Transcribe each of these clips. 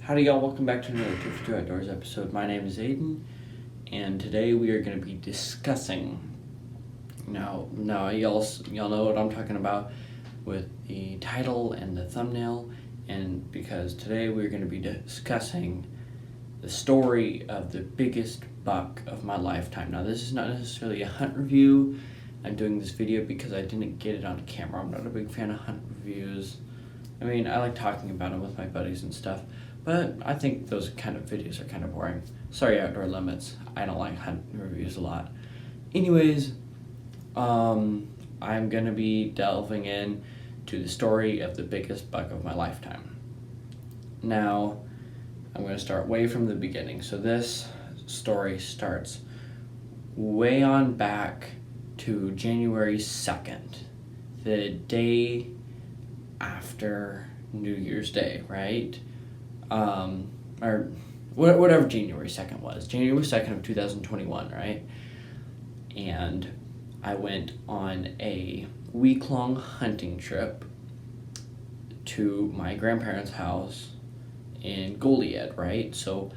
Howdy y'all, welcome back to another 2 Outdoors episode. My name is Aiden, and today we are going to be discussing, now y'all know what I'm talking about with the title and the thumbnail, and because today we're going to be discussing the story of the biggest buck of my lifetime. Now this is not necessarily a hunt review. I'm doing this video because I didn't get it on camera. I'm not a big fan of hunt reviews. I mean, I like talking about them with my buddies and stuff, but I think those kind of videos are kind of boring. Sorry, Outdoor Limits. I don't like hunt reviews a lot. Anyways, I'm going to be delving in to the story of the biggest buck of my lifetime. Now, I'm going to start way from the beginning. So this story starts way on back to January 2nd, the day after New Year's Day, right? Or whatever January 2nd was. January 2nd of 2021, right? And I went on a week-long hunting trip to my grandparents' house in Goliad, right? So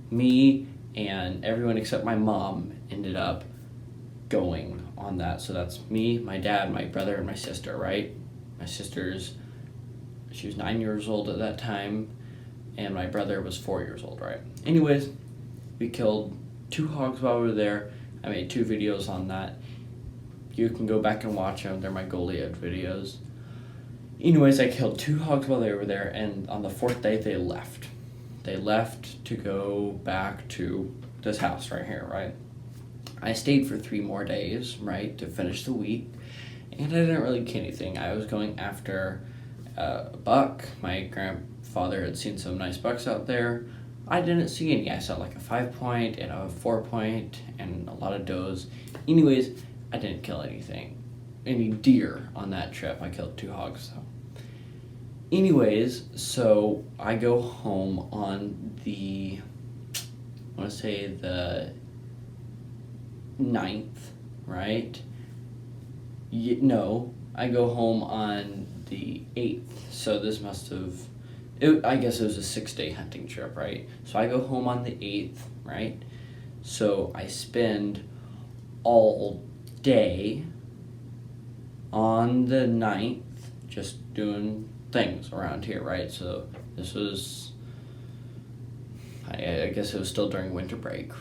me and everyone except my mom ended up going on that. So that's me, my dad, my brother, and my sister, right? My she was 9 years old at that time, and my brother was 4 years old, right? Anyways, we killed 2 hogs while we were there. I made 2 videos on that. You can go back and watch them. They're my Goliad videos. Anyways, I killed 2 hogs while they were there, and on the 4th day, they left. They left to go back to this house right here, right? I stayed for 3 more days, right, to finish the week, and I didn't really get anything. I was going after a buck. My grandfather had seen some nice bucks out there. I didn't see any. I saw like a 5-point and a 4-point and a lot of does. Anyways, I didn't kill any deer on that trip. I killed 2 hogs though. Anyways, so I go home on the 9th, right? No, I go home on the 8th. So this I guess it was a 6-day hunting trip, right? So I go home on the 8th, right? So I spend all day on the 9th just doing things around here, right? So this was, I guess it was still during winter break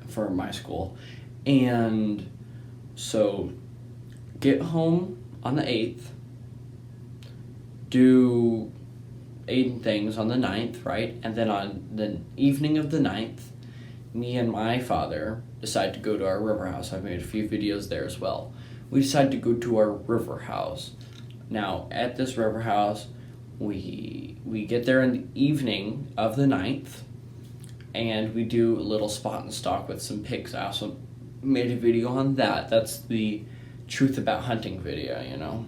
for my school. And so get home on the 8th, do 8 things on the 9th, right? And then on the evening of the 9th, me and my father decide to go to our river house. I've made a few videos there as well. We decide to go to our river house. Now, at this river house, we get there in the evening of the 9th, and we do a little spot and stalk with some pigs. I also made a video on that. That's the truth about hunting video, you know.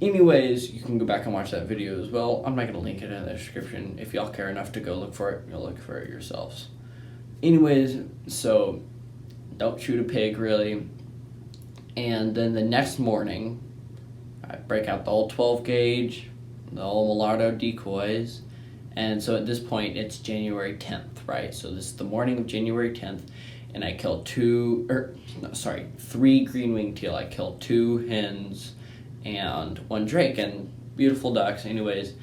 Anyways, you can go back and watch that video as well. I'm not going to link it in the description. If y'all care enough to go look for it, you'll look for it yourselves. Anyways, so don't shoot a pig, really. And then the next morning, I break out the old 12 gauge, the old Millardo decoys. And so at this point, it's January 10th, right? So this is the morning of January 10th. And I killed 3 green-winged teal. I killed 2 hens and 1 drake, and beautiful ducks anyways.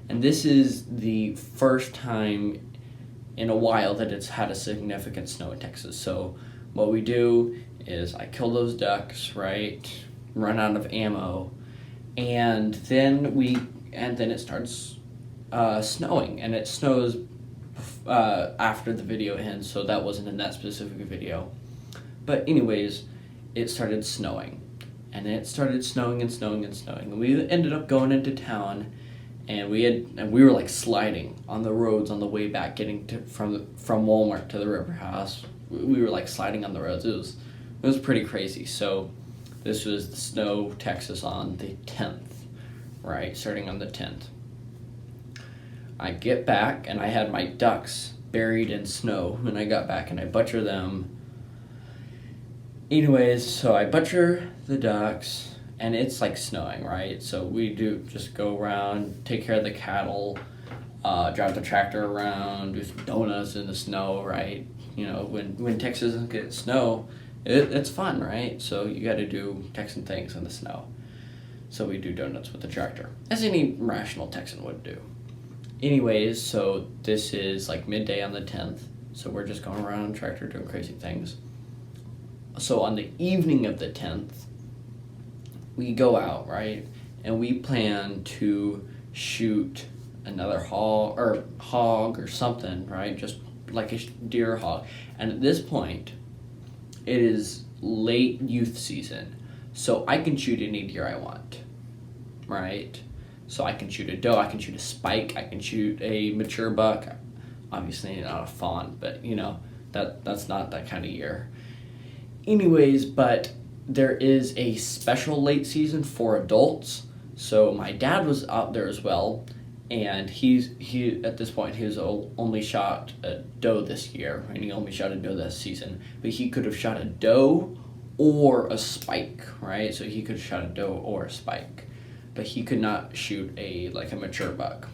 And this is the first time in a while that it's had a significant snow in Texas. So what we do is I kill those ducks, right? Run out of ammo, and then it starts snowing, and it snows after the video ends, so that wasn't in that specific video. But anyways, it started snowing, and it started snowing and snowing and snowing, and we ended up going into town, and we were like sliding on the roads on the way back, getting from Walmart to the river house. We were like sliding on the roads. It was pretty crazy. So this was the snow Texas on the 10th, right? Starting on the 10th. I get back, and I had my ducks buried in snow when I got back, and I butcher them. Anyways, so I butcher the ducks, and it's like snowing, right? So we do just go around, take care of the cattle, drive the tractor around, do some donuts in the snow, right? When Texas doesn't get snow, it's fun, right? So you got to do Texan things in the snow. So we do donuts with the tractor, as any rational Texan would do. Anyways, so this is like midday on the 10th. So we're just going around on the tractor doing crazy things. So on the evening of the 10th, we go out, right? And we plan to shoot another hog or something, right? Just like a deer hog. And at this point, it is late youth season. So I can shoot any deer I want, right? So I can shoot a doe, I can shoot a spike, I can shoot a mature buck. Obviously not a fawn, but that's not that kind of year. Anyways, but there is a special late season for adults. So my dad was out there as well, and he at this point he was only shot a doe this year, and he only shot a doe this season. But he could have shot a doe or a spike, right? So he could have shot a doe or a spike, but he could not shoot a mature buck.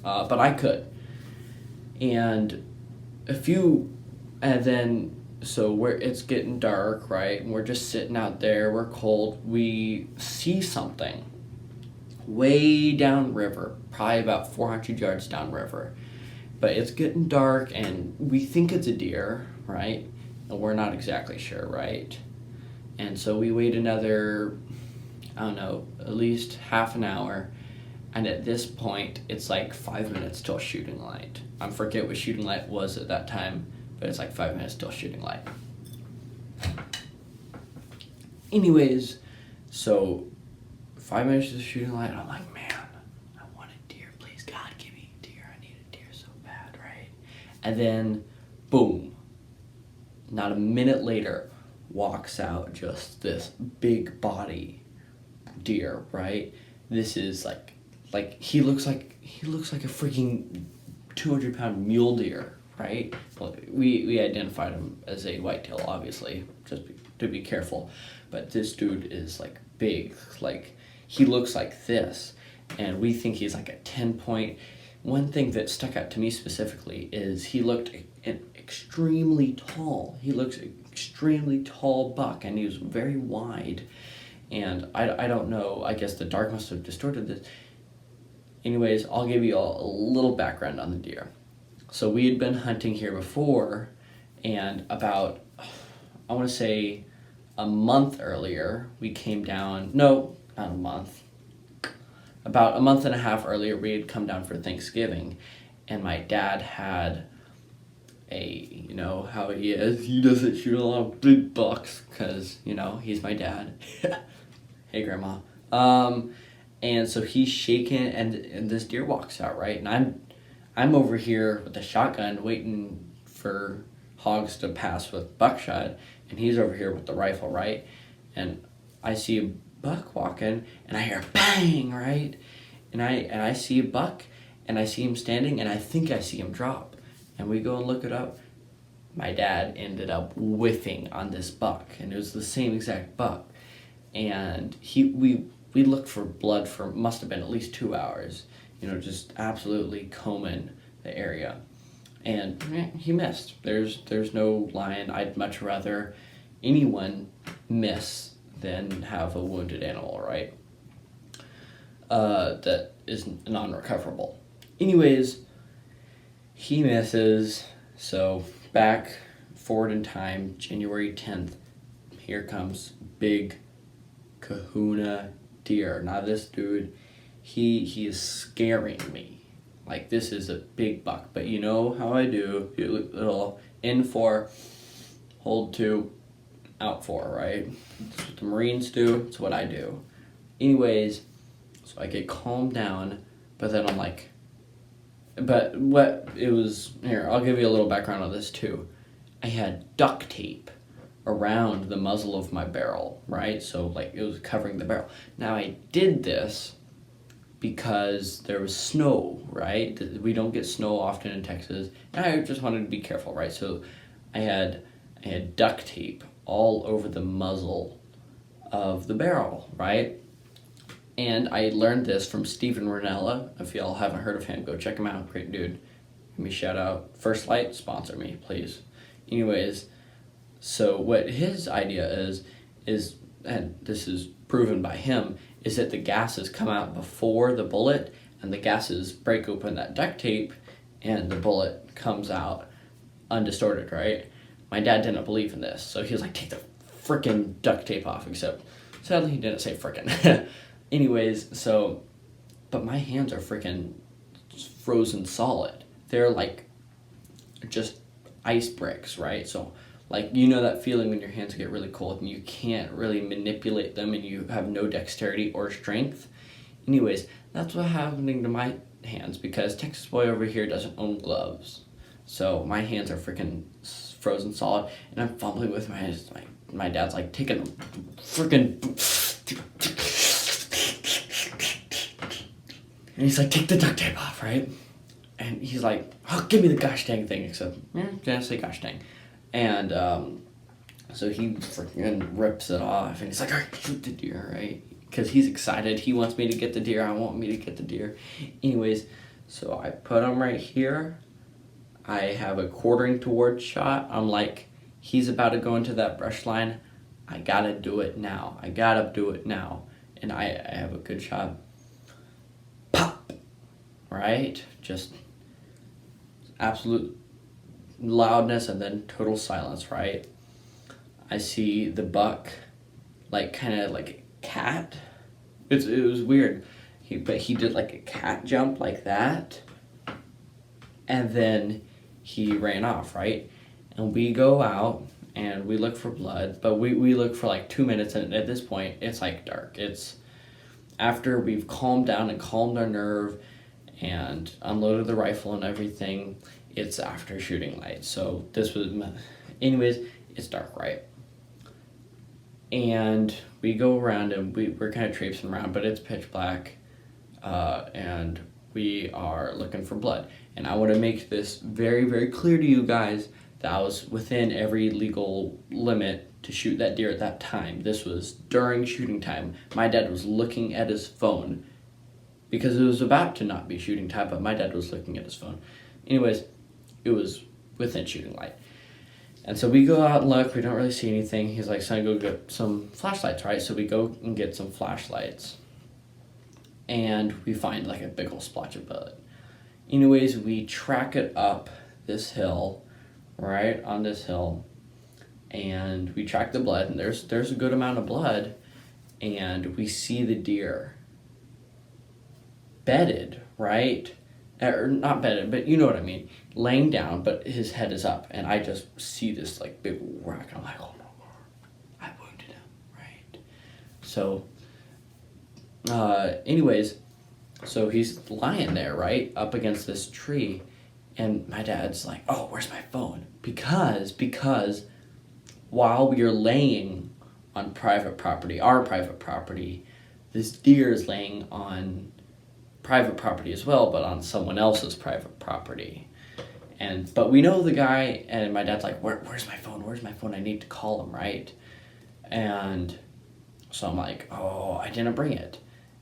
But I could, and so it's getting dark, right? And we're just sitting out there. We're cold. We see something way downriver, probably about 400 yards downriver. But it's getting dark, and we think it's a deer, right? And we're not exactly sure, right? And so we wait another, I don't know, at least half an hour. And at this point, it's like 5 minutes till shooting light. I forget what shooting light was at that time, but it's like 5 minutes till shooting light. Anyways, so 5 minutes to shooting light, I'm like, man, I want a deer. Please, God, give me a deer. I need a deer so bad, right? And then, boom. Not a minute later, walks out just this big body deer, right? This is like he looks like a freaking 200-pound mule deer, right? Well, we identified him as a whitetail, obviously, just to be careful. But this dude is like big, like he looks like this, and we think he's like a 10-point. One thing that stuck out to me specifically is he looked extremely tall. He looks extremely tall buck, and he was very wide. And I don't know, I guess the dark must have distorted this. Anyways, I'll give you a little background on the deer. So we had been hunting here before, and about, I want to say a month earlier, we came down, no, not a month, about a month and a half earlier, we had come down for Thanksgiving, and my dad had how he is, he doesn't shoot a lot of big bucks, because, he's my dad. Hey, Grandma. And so he's shaking, and this deer walks out, right? And I'm over here with the shotgun waiting for hogs to pass with buckshot, and he's over here with the rifle, right? And I see a buck walking, and I hear bang, right? And I see a buck, and I see him standing, and I think I see him drop. And we go and look it up. My dad ended up whiffing on this buck, and it was the same exact buck. And we looked for blood for must have been at least 2 hours, just absolutely combing the area. And he missed. There's no lion. I'd much rather anyone miss than have a wounded animal, right? That is non-recoverable. Anyways, he misses. So back forward in time, January 10th, here comes big kahuna deer. Now this dude, he is scaring me. Like, this is a big buck, but you know how I do, little in 4, hold 2, out 4, right? That's what the Marines do, it's what I do. Anyways, so I get calmed down, but then I'm like, but what it was, here, I'll give you a little background on this too. I had duct tape around the muzzle of my barrel, right? So like it was covering the barrel. Now I did this because there was snow, right? We don't get snow often in Texas, and I just wanted to be careful, right? So I had duct tape all over the muzzle of the barrel, right? And I learned this from Steven Ranella. If y'all haven't heard of him, go check him out. Great dude. Give me a shout out. First Light, sponsor me, please. Anyways, so what his idea is, and this is proven by him, is that the gases come out before the bullet, and the gases break open that duct tape, and the bullet comes out undistorted, right? My dad didn't believe in this, so he was like, take the frickin' duct tape off, except sadly he didn't say frickin'. Anyways, so, but my hands are frickin' frozen solid. They're like just ice bricks, right? So, like, you know that feeling when your hands get really cold and you can't really manipulate them and you have no dexterity or strength? Anyways, that's what's happening to my hands because Texas Boy over here doesn't own gloves. So my hands are freaking frozen solid and I'm fumbling with my hands. My dad's like, taking a freaking... And he's like, take the duct tape off, right? And he's like, oh, give me the gosh dang thing. Except, didn't say gosh dang. And so he freaking rips it off. And he's like, all right, shoot the deer, right? Because he's excited. He wants me to get the deer. I want me to get the deer. Anyways, so I put him right here. I have a quartering towards shot. I'm like, he's about to go into that brush line. I gotta do it now. I gotta do it now. And I have a good shot. Pop! Right? Just absolute loudness and then total silence, right? I see the buck, like, kind of like a cat. It was weird. But he did like a cat jump like that. And then he ran off, right? And we go out and we look for blood, but we look for like 2 minutes, and at this point it's like dark. It's after we've calmed down and calmed our nerve and unloaded the rifle and everything. It's after shooting light. So this was, anyways, it's dark, right? And we go around and we're kind of traipsing around, but it's pitch black, and we are looking for blood. And I want to make this very, very clear to you guys that I was within every legal limit to shoot that deer at that time. This was during shooting time. My dad was looking at his phone because it was about to not be shooting time, but my dad was looking at his phone. Anyways, it was within shooting light. And so we go out and look, we don't really see anything. He's like, son, go get some flashlights, right? So we go and get some flashlights. And we find like a big old splotch of blood. Anyways, we track it up this hill, right, on this hill. And we track the blood, and there's a good amount of blood. And we see the deer bedded, right? Or not bedded, but you know what I mean. Laying down, but his head is up. And I just see this like big rock. And I'm like, oh my God, I wounded him, right? So, anyways, so he's lying there, right, up against this tree. And my dad's like, oh, where's my phone? Because while we are laying on private property, our private property, this deer is laying on private property as well, but on someone else's private property. But we know the guy, and my dad's like, where's my phone? Where's my phone? I need to call him, right? And so I'm like, oh, I didn't bring it.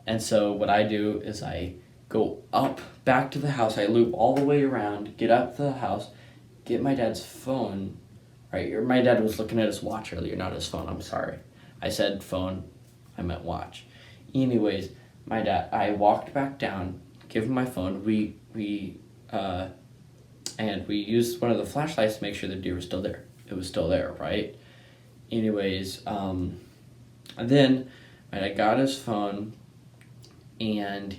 And so what I do is I go up back to the house. I loop all the way around, get up to the house, get my dad's phone, right? My dad was looking at his watch earlier, not his phone. I'm sorry. I said phone. I meant watch. Anyways, I walked back down, give him my phone. And we used one of the flashlights to make sure the deer was still there. It was still there, right? Anyways, and then I got his phone, and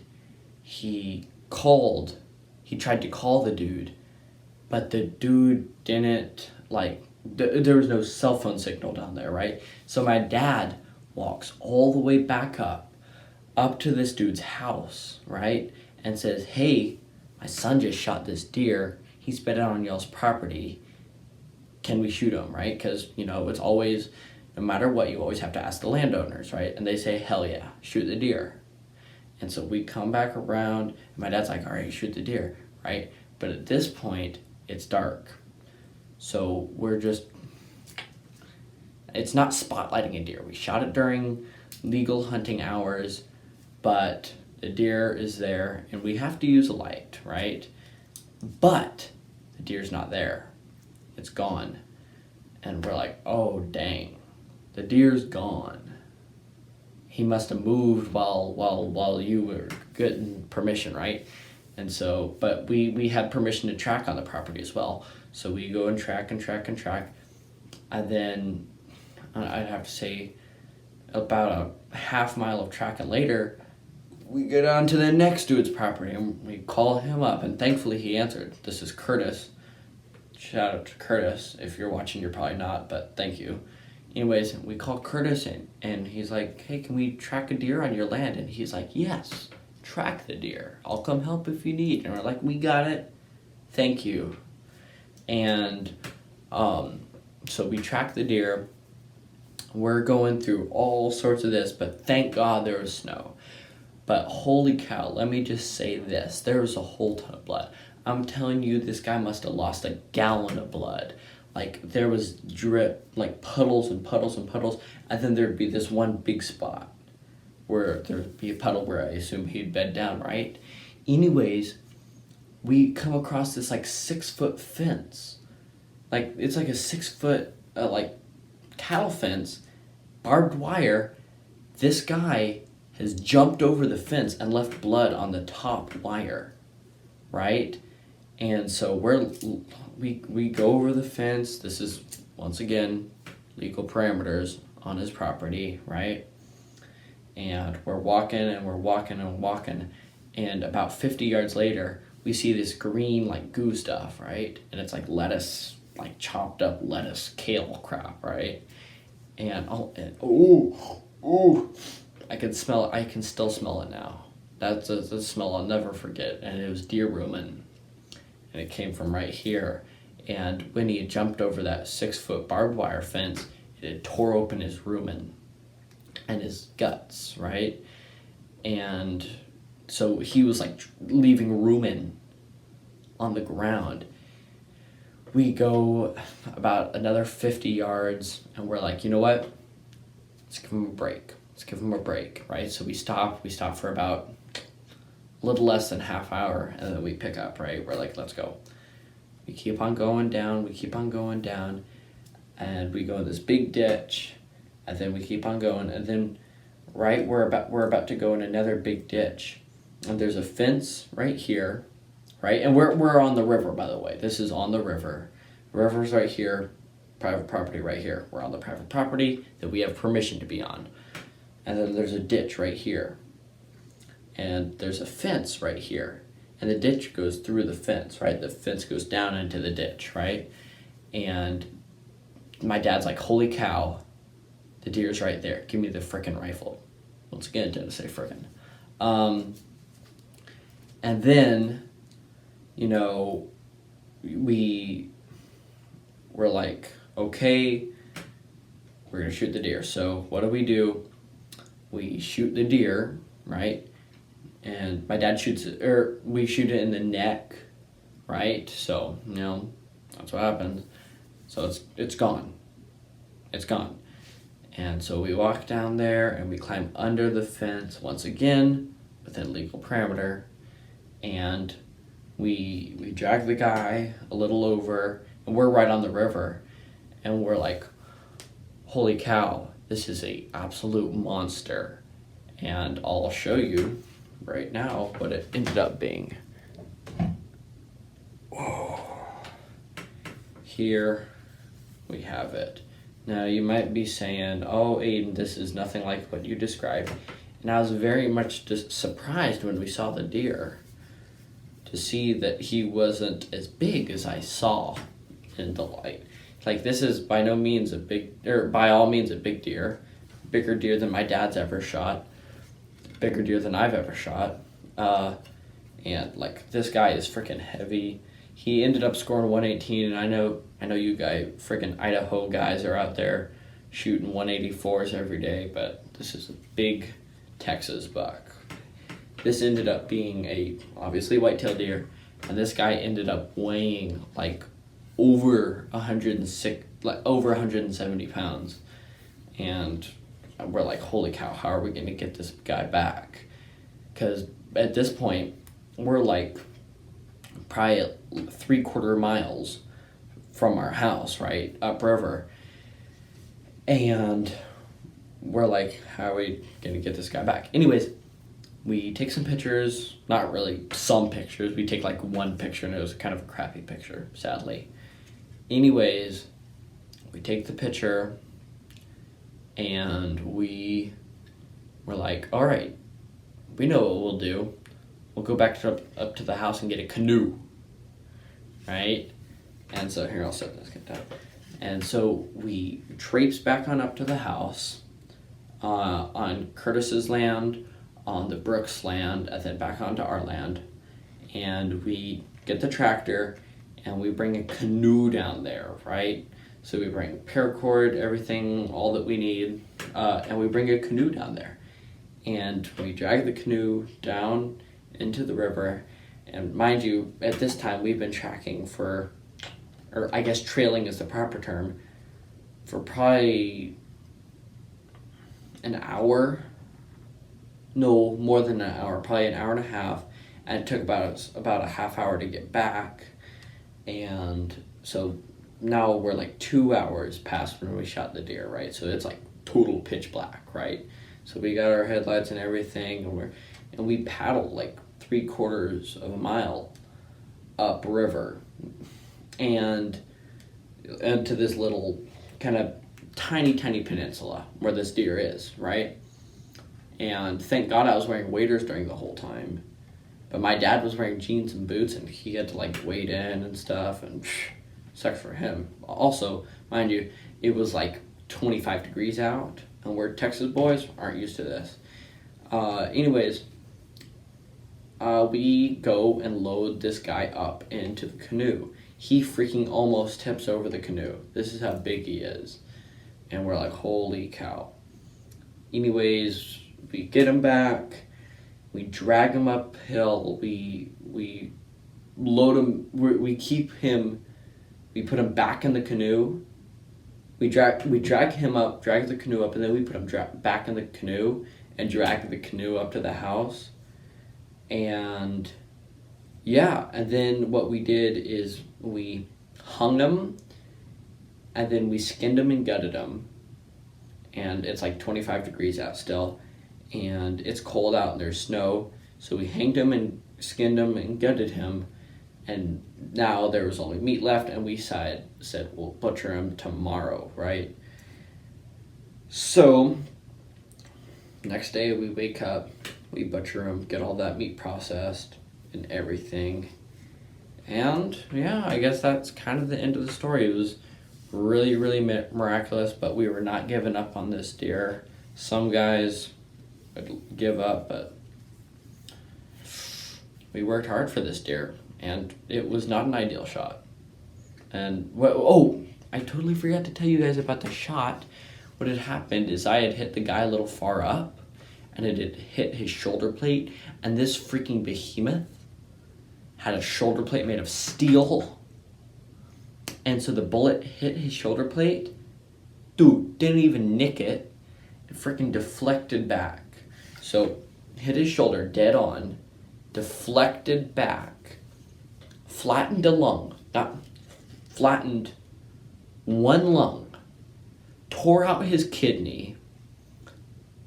he tried to call the dude, but the dude didn't, there was no cell phone signal down there, right? So my dad walks all the way back up to this dude's house, right? And says, hey, my son just shot this deer. He's bedded on y'all's property. Can we shoot him, right? Because, it's always, no matter what, you always have to ask the landowners, right? And they say, hell yeah, shoot the deer. And so we come back around, and my dad's like, all right, shoot the deer, right? But at this point, it's dark. So it's not spotlighting a deer. We shot it during legal hunting hours. but the deer is there, and we have to use a light, right? But the deer's not there. It's gone. And we're like, oh, dang. The deer's gone. He must have moved while you were getting permission, right? And so, but we had permission to track on the property as well. So we go and track. And then I'd have to say about a half mile of tracking later, we get on to the next dude's property and we call him up, and thankfully he answered. This is Curtis. Shout out to Curtis. If you're watching, you're probably not, but thank you. Anyways, we call Curtis in, and he's like, hey, can we track a deer on your land? And he's like, yes, track the deer. I'll come help if you need. And we're like, we got it. Thank you. And so we track the deer. We're going through all sorts of this, but thank God there was snow. But holy cow, let me just say this. There was a whole ton of blood. I'm telling you, this guy must have lost a gallon of blood. Like, there was drip, like puddles and puddles and puddles. And then there'd be this one big spot where there'd be a puddle where I assume he'd bed down, right? Anyways, we come across this like 6-foot fence. Like, it's like a 6-foot, like, cattle fence, barbed wire. This guy has jumped over the fence and left blood on the top wire, right? And so we go over the fence. This is, once again, legal parameters on his property, right? And we're walking, and about 50 yards later, we see this green, like, goo stuff, right? And it's like lettuce, like chopped up lettuce, kale crap, right? And I can smell it. I can still smell it now. That's a smell I'll never forget. And it was deer rumen. And it came from right here. And when he had jumped over that 6-foot barbed wire fence, it had tore open his rumen and his guts, right? And so he was like leaving rumen on the ground. We go about another 50 yards, and we're like, you know what? Let's give him a break. Right? So we stop for about a little less than half hour, and then we pick up, right? We're like, let's go. We keep on going down, and we go in this big ditch, and then we keep on going, and then right, we're about to go in another big ditch, and there's a fence right here, right? And we're on the river, by the way. This is on the river. The river's right here, private property right here. We're on the private property that we have permission to be on. And then there's a ditch right here. And there's a fence right here. And the ditch goes through the fence, right? The fence goes down into the ditch, right? And my dad's like, holy cow, the deer's right there. Give me the frickin' rifle. Once again, it didn't say frickin'. And then, you know, we're like, okay, we're gonna shoot the deer. So what do? We shoot the deer, right? And my dad shoots it, or we shoot it in the neck, right? So, you know, that's what happens. So it's gone. It's gone. And so we walk down there and we climb under the fence once again within legal parameter, and we drag the guy a little over, and we're right on the river, and we're like, holy cow, this is a absolute monster. And I'll show you right now what it ended up being. Whoa. Here we have it. Now you might be saying, oh Aiden, this is nothing like what you described. And I was very much surprised when we saw the deer to see that he wasn't as big as I saw in the light. Like, this is by all means a big deer, bigger deer than my dad's ever shot, bigger deer than I've ever shot. And like, this guy is freaking heavy. He ended up scoring 118, and I know you guys, freaking Idaho guys, are out there shooting 184s every day, but this is a big Texas buck. This ended up being a obviously whitetail deer, and this guy ended up weighing like over 170 pounds, and we're like, holy cow, how are we going to get this guy back? because at this point we're like probably 3/4 miles from our house, right, upriver, and we're like, how are we gonna get this guy back? Anyways, we take some pictures, not really some pictures, we take like one picture, and it was kind of a crappy picture, sadly. Anyways, we take the picture, and we're like, all right, we know what we'll do. We'll go back up to the house and get a canoe, right? And so here, I'll set this down. And so we traipse back on up to the house, on Curtis's land, on the Brooks land, and then back onto our land. And we get the tractor, and we bring a canoe down there, right? So we bring paracord, everything, all that we need, and we bring a canoe down there. And we drag the canoe down into the river. And mind you, at this time, we've been tracking for, or I guess trailing is the proper term, for probably an hour. No, more than an hour, probably an hour and a half. And it took about a half hour to get back. And so now we're like 2 hours past when we shot the deer, right? So it's like total pitch black, right? So we got our headlights and everything, and we paddled like 3/4 of a mile upriver, and to this little kind of tiny peninsula where this deer is, right? And thank God I was wearing waders during the whole time, but my dad was wearing jeans and boots, and he had to like wade in and stuff, and sucks for him. Also, mind you, it was like 25 degrees out, and we're Texas boys, aren't used to this. Anyways, we go and load this guy up into the canoe. He freaking almost tips over the canoe. This is how big he is. And we're like, holy cow. Anyways, we get him back. We drag him uphill. We load him. We keep him. We put him back in the canoe. We drag him up, drag the canoe up, and then we put him back in the canoe and drag the canoe up to the house. And yeah, and then what we did is we hung him, and then we skinned him and gutted him. And it's like 25 degrees out still, and it's cold out and there's snow. So we hanged him and skinned him and gutted him, and now there was only meat left, and we said we'll butcher him tomorrow, right? So next day we wake up, we butcher him, get all that meat processed and everything. And yeah, I guess that's kind of the end of the story. It was really, really miraculous, but we were not giving up on this deer. Some guys would give up, but we worked hard for this deer, and it was not an ideal shot. And I totally forgot to tell you guys about the shot. What had happened is I had hit the guy a little far up, and it had hit his shoulder plate, and this freaking behemoth had a shoulder plate made of steel. And so the bullet hit his shoulder plate. Dude, didn't even nick it. It freaking deflected back. So hit his shoulder dead on, deflected back, flattened a lung, flattened one lung, tore out his kidney,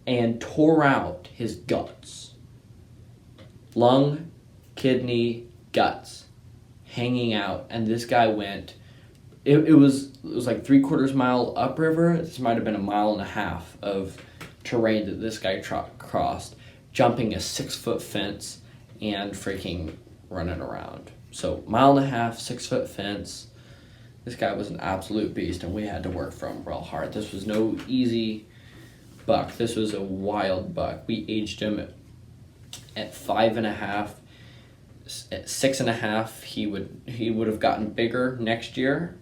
and tore out his guts. Lung, kidney, guts hanging out, and this guy went. It was like 3/4 mile upriver. This might have been 1.5 miles of terrain that this guy crossed, jumping a 6-foot fence and freaking running around. So 1.5 miles, 6-foot fence. This guy was an absolute beast, and we had to work for him real hard. This was no easy buck. This was a wild buck. We aged him at 5.5. At 6.5, he would have gotten bigger next year.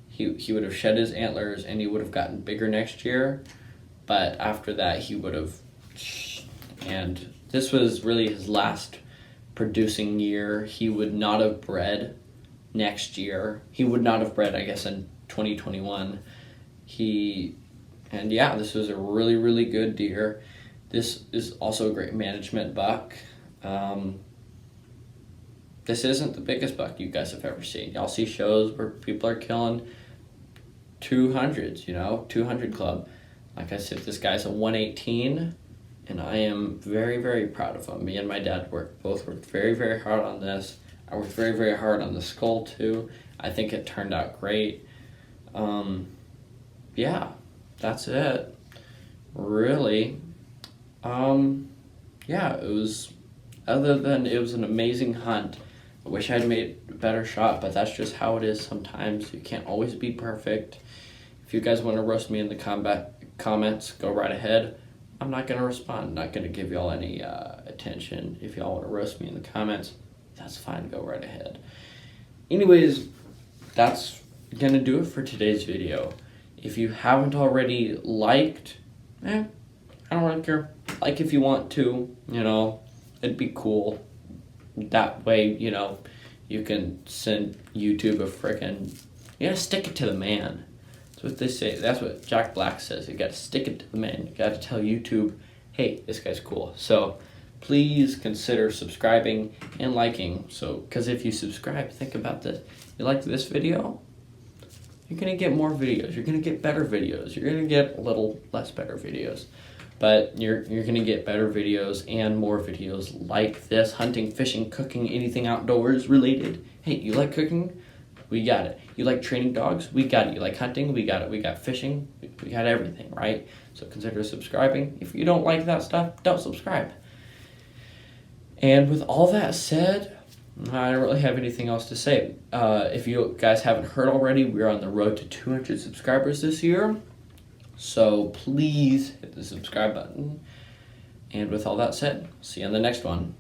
He would have shed his antlers, and he would have gotten bigger next year. But after that, he would have, and this was really his last producing year. He would not have bred next year. He would not have bred, I guess, in 2021. This was a really, really good deer. This is also a great management buck. This isn't the biggest buck you guys have ever seen. Y'all see shows where people are killing 200s, 200 club. Like I said, this guy's a 118, and I am very, very proud of him. Me and my dad both worked very, very hard on this. I worked very, very hard on the skull too. I think it turned out great. Yeah, that's it. Really. Yeah, it was an amazing hunt. I wish I'd made a better shot, but that's just how it is sometimes. You can't always be perfect. If you guys want to roast me in the comments, go right ahead. I'm not going to respond. I'm not going to give y'all any attention. If y'all want to roast me in the comments, that's fine. Go right ahead. Anyways, that's going to do it for today's video. If you haven't already liked, I don't really care. Like if you want to, it'd be cool. That way, you can send YouTube a frickin', you gotta stick it to the man. That's what they say. That's what Jack Black says. You gotta stick it to the man. You gotta tell YouTube, hey, this guy's cool. So please consider subscribing and liking. Because if you subscribe, think about this. You like this video? You're gonna get more videos. You're gonna get better videos. You're gonna get a little less better videos. But you're going to get better videos and more videos like this. Hunting, fishing, cooking, anything outdoors related. Hey, you like cooking? We got it. You like training dogs? We got it. You like hunting? We got it. We got fishing? We got everything, right? So consider subscribing. If you don't like that stuff, don't subscribe. And with all that said, I don't really have anything else to say. If you guys haven't heard already, we're on the road to 200 subscribers this year. So please hit the subscribe button. And with all that said, see you on the next one.